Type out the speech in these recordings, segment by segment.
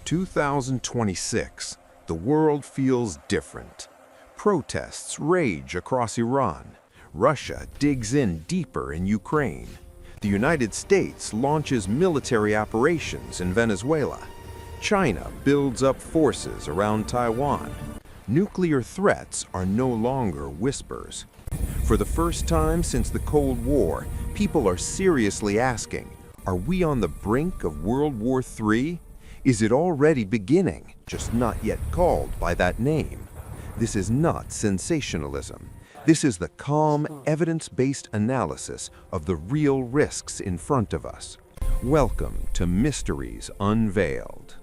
2026, the world feels different. Protests rage across Iran. Russia digs in deeper in Ukraine. The United States launches military operations in Venezuela. China builds up forces around Taiwan. Nuclear threats are no longer whispers. For the first time since the Cold War, people are seriously asking, are we on the brink of World War III? Is it already beginning, just not yet called by that name? This is not sensationalism. This is the calm, evidence-based analysis of the real risks in front of us. Welcome to Mysteries Unveiled.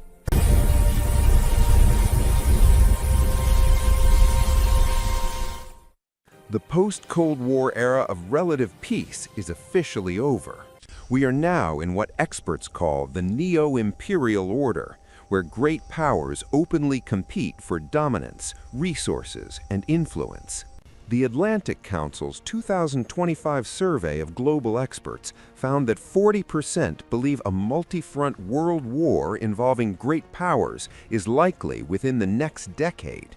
The post-Cold War era of relative peace is officially over. We are now in what experts call the neo-imperial order, where great powers openly compete for dominance, resources, and influence. The Atlantic Council's 2025 survey of global experts found that 40% believe a multi-front world war involving great powers is likely within the next decade.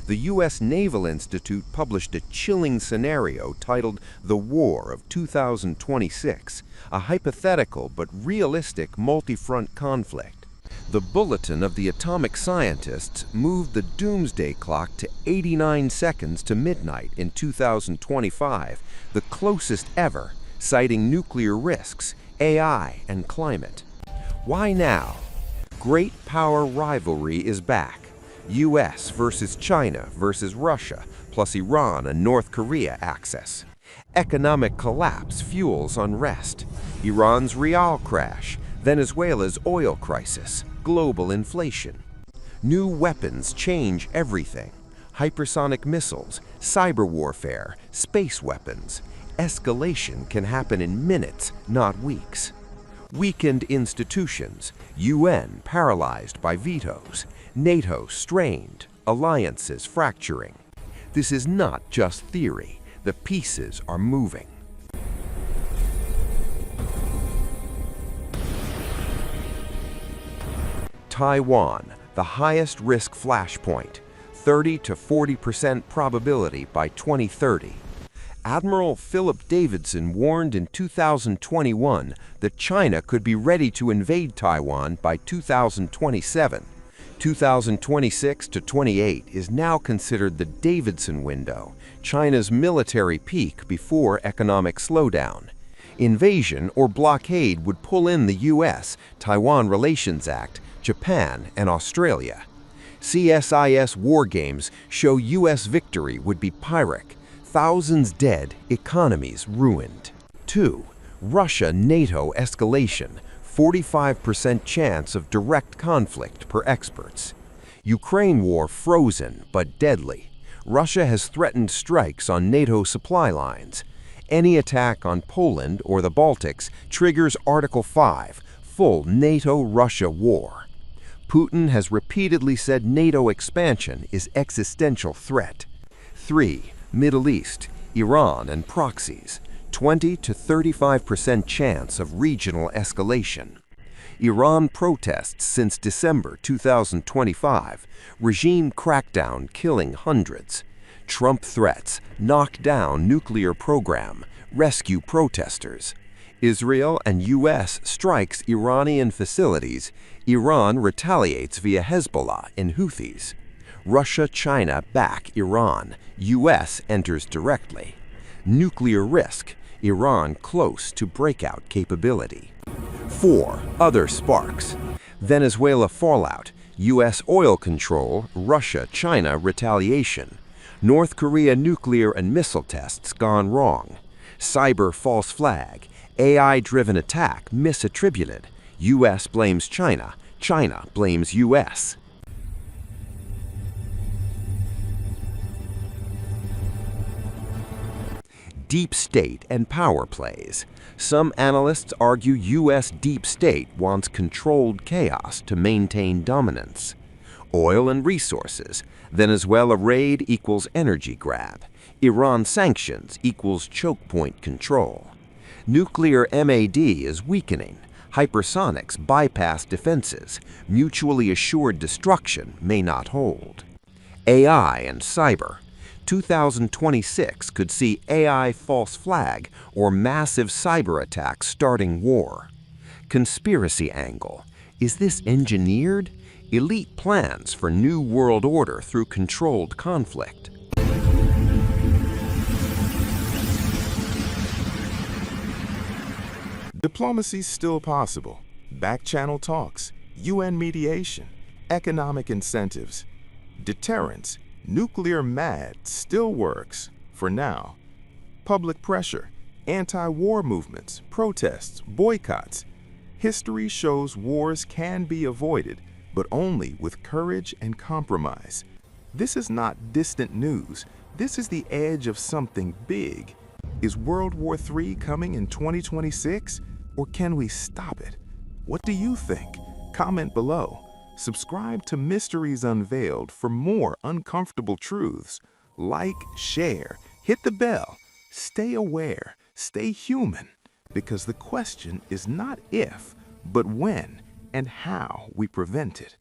The U.S. Naval Institute published a chilling scenario titled The War of 2026, a hypothetical but realistic multi-front conflict. The Bulletin of the Atomic Scientists moved the doomsday clock to 89 seconds to midnight in 2025, the closest ever, citing nuclear risks, AI, and climate. Why now? Great power rivalry is back. U.S. versus China versus Russia, plus Iran and North Korea axis. Economic collapse fuels unrest. Iran's rial crash, Venezuela's oil crisis, global inflation. New weapons change everything. Hypersonic missiles, cyber warfare, space weapons. Escalation can happen in minutes, not weeks. Weakened institutions, UN paralyzed by vetoes, NATO strained, alliances fracturing. This is not just theory. The pieces are moving. Taiwan, the highest risk flashpoint, 30 to 40% probability by 2030. Admiral Philip Davidson warned in 2021 that China could be ready to invade Taiwan by 2027. 2026 to 28 is now considered the Davidson window, China's military peak before economic slowdown. Invasion or blockade would pull in the U.S., Taiwan Relations Act, Japan, and Australia. CSIS war games show U.S. victory would be Pyrrhic. Thousands dead, economies ruined. 2. Russia-NATO escalation, 45% chance of direct conflict per experts. Ukraine war frozen but deadly. Russia has threatened strikes on NATO supply lines. Any attack on Poland or the Baltics triggers Article 5, full NATO-Russia war. Putin has repeatedly said NATO expansion is existential threat. 3. Middle East, Iran and proxies, 20 to 35% chance of regional escalation. Iran protests since December 2025, regime crackdown killing hundreds. Trump threats, knock down nuclear program, rescue protesters. Israel and U.S. strikes Iranian facilities, Iran retaliates via Hezbollah and Houthis. Russia-China back Iran, U.S. enters directly. Nuclear risk, Iran close to breakout capability. 4. Other sparks. Venezuela fallout, U.S. oil control, Russia-China retaliation. North Korea nuclear and missile tests gone wrong. Cyber false flag, AI-driven attack misattributed. U.S. blames China, China blames U.S. Deep state and power plays. Some analysts argue U.S. deep state wants controlled chaos to maintain dominance. Oil and resources. Venezuela raid equals energy grab. Iran sanctions equals choke point control. Nuclear MAD is weakening. Hypersonics bypass defenses. Mutually assured destruction may not hold. AI and cyber. 2026 could see AI false flag or massive cyber attacks starting war. Conspiracy angle. Is this engineered? Elite plans for new world order through controlled conflict. Diplomacy's still possible. Back-channel talks, UN mediation, economic incentives. Deterrence, nuclear mad, still works, for now. Public pressure, anti-war movements, protests, boycotts. History shows wars can be avoided, but only with courage and compromise. This is not distant news. This is the edge of something big. Is World War III coming in 2026? Or can we stop it? What do you think? Comment below. Subscribe to Mysteries Unveiled for more uncomfortable truths. Like, share, hit the bell. Stay aware, stay human. Because the question is not if, but when and how we prevent it.